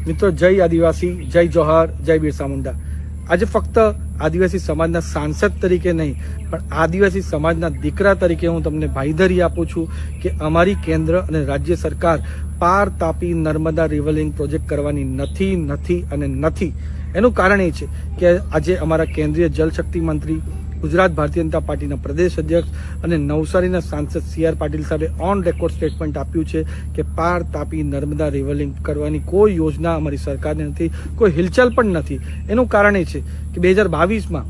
મિત્રો, જય આદિવાસી, જય જોહાર, જય બિરસા મુંડા। આજે ફક્ત આદિવાસી સમાજના સાંસદ તરીકે નહીં, પણ આદિવાસી સમાજના દીકરા તરીકે હું તમને બાંયધરી આપું છું કે અમારી કેન્દ્ર અને રાજ્ય સરકાર પાર તાપી નર્મદા રિવરલિંક પ્રોજેક્ટ કરવાની નથી। એનું કારણ એ છે કે આજે અમારા કેન્દ્રીય જલશક્તિ મંત્રી, ગુજરાત ભારતીય જનતા પાર્ટીના પ્રદેશ અધ્યક્ષ અને નવસારીના સાંસદ CR પાટીલ સાહેબે ઓન રેકોર્ડ સ્ટેટમેન્ટ આપ્યું છે કે પાર તાપી નર્મદા રિવરલિંક કરવાની કોઈ યોજના અમારી સરકારને નથી, કોઈ હિલચાલ પણ નથી। એનું કારણ એ છે કે 2022માં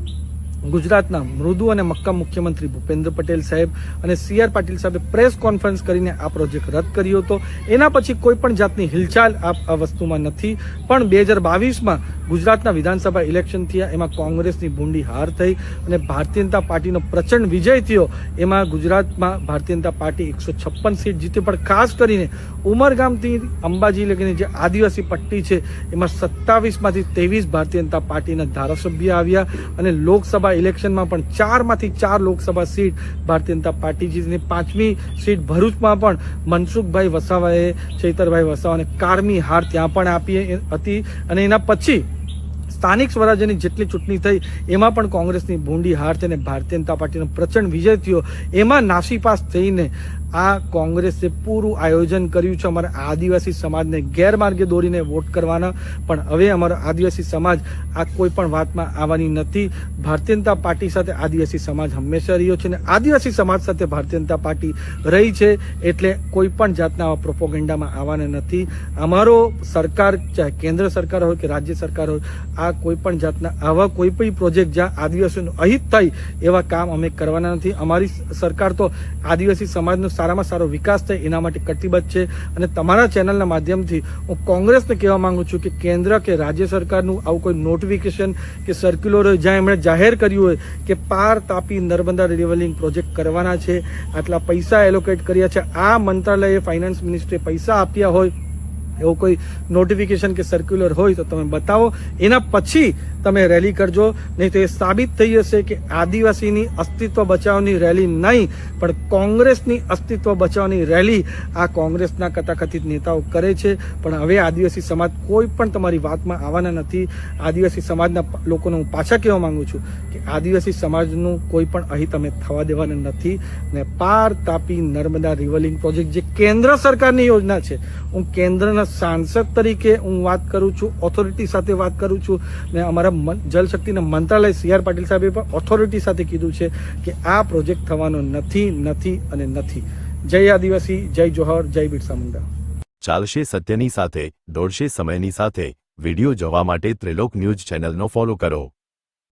ગુજરાતના મૃદુ અને મક્કમ મુખ્યમંત્રી ભૂપેન્દ્ર પટેલ સાહેબ અને CR પાટીલ સાહેબે પ્રેસ કોન્ફરન્સ કરીને આ પ્રોજેક્ટ રદ કર્યો હતો। એના પછી કોઈ પણ જાતની હિલચાલ આ વસ્તુમાં નથી। પણ 2022માં ગુજરાતના વિધાનસભા ઇલેક્શન થયા, એમાં કોંગ્રેસની ભૂંડી હાર થઈ અને ભારતીય જનતા પાર્ટીનો પ્રચંડ વિજય થયો। એમાં ગુજરાતમાં ભારતીય જનતા પાર્ટી 156 સીટ જીતી, પણ ખાસ કરીને ઉમરગામથી અંબાજી લગીની જે આદિવાસી પટ્ટી છે એમાં 27માંથી 23 ભારતીય જનતા પાર્ટીના ધારાસભ્ય આવ્યા અને લોકસભા ઇલેક્શનમાં પણ 4માંથી 4 લોકસભા સીટ ભારતીય જનતા પાર્ટી જીતીને 5મી સીટ ભરૂચમાં પણ મનસુખભાઈ વસાવાએ, ચૈતરભાઈ વસાવાને કારમી હાર ત્યાં પણ આપી હતી। અને એના પછી સ્થાનિક સ્વરાજ્યની જેટલી ચૂંટણી થઈ એમાં પણ કોંગ્રેસની ભૂંડી હાર થઈને ભારતીય જનતા પાર્ટીનો પ્રચંડ વિજય થયો। એમાં નાસીપાસ થઈને આ કોંગ્રેસે પૂરું આયોજન કર્યું છે અમારા આદિવાસી સમાજને ગેરમાર્ગે દોરીને વોટ કરવાના। પણ હવે અમારો આદિવાસી સમાજ આ કોઈ પણ વાતમાં આવવાની નથી। ભારતીય જનતા પાર્ટી સાથે આદિવાસી સમાજ હંમેશા રહ્યો છે અને આદિવાસી સમાજ સાથે ભારતીય જનતા પાર્ટી રહી છે, એટલે કોઈ પણ જાતના આવા પ્રોપોગેન્ડામાં આવવાના નથી। અમારો સરકાર, ચાહે કેન્દ્ર સરકાર હોય કે રાજ્ય સરકાર હોય, આ કોઈ પણ જાતના આવા કોઈ પણ પ્રોજેક્ટ જ્યાં આદિવાસીઓનું અહિત થાય એવા કામ અમે કરવાના નથી। અમારી સરકાર તો આદિવાસી સમાજનો સારામાં સારો વિકાસ થાય એના માટે કટિબદ્ધ છે। અને તમારા ચેનલના માધ્યમથી હું કોંગ્રેસને કહેવા માંગુ છું કે કેન્દ્ર કે રાજ્ય સરકારનું આવું કોઈ નોટિફિકેશન કે સર્ક્યુલર હોય જ્યાં એમણે જાહેર કર્યું હોય કે પાર તાપી નર્મદા રિવરલિંક પ્રોજેક્ટ કરવાના છે, આટલા પૈસા એલોકેટ કર્યા છે, આ મંત્રાલયે ફાઇનાન્સ મિનિસ્ટ્રીએ પૈસા આપ્યા હોય, એવું કોઈ નોટિફિકેશન કે સર્ક્યુલર હોય તો તમે બતાવો, એના પછી તમે રેલી કરજો। નહીં તો એ સાબિત થઈ જશે કે આદિવાસીની અસ્તિત્વ બચાવની રેલી નહીં, પણ કોંગ્રેસની અસ્તિત્વ બચાવની રેલી આ કોંગ્રેસના કથાકથિત નેતાઓ કરે છે। પણ હવે આદિવાસી સમાજ કોઈ પણ તમારી વાતમાં આવવાના નથી। આદિવાસી સમાજના લોકોને હું પાછા કહેવા માંગુ છું કે આદિવાસી સમાજનું કોઈ પણ અહિત અમે થવા દેવાના નથી। ને પાર તાપી નર્મદા રિવરલિંક પ્રોજેક્ટ જે કેન્દ્ર સરકારની યોજના છે, હું કેન્દ્રના સાંસદ તરીકે હું વાત કરું છું, ઓથોરિટી સાથે વાત કરું છું, ને અમારા જલશક્તિના મંત્રાલય CR પાટીલ સાહેબે પણ ઓથોરિટી સાથે કીધું છે કે આ પ્રોજેક્ટ થવાનો નથી। જય આદિવાસી, જય જોહર, જય બિરસા મુંડા। ચાલશે સત્યની સાથે, દોડશે સમયની સાથે। વિડિયો જોવા માટે ત્રિલોક ન્યૂઝ ચેનલનો ફોલો કરો।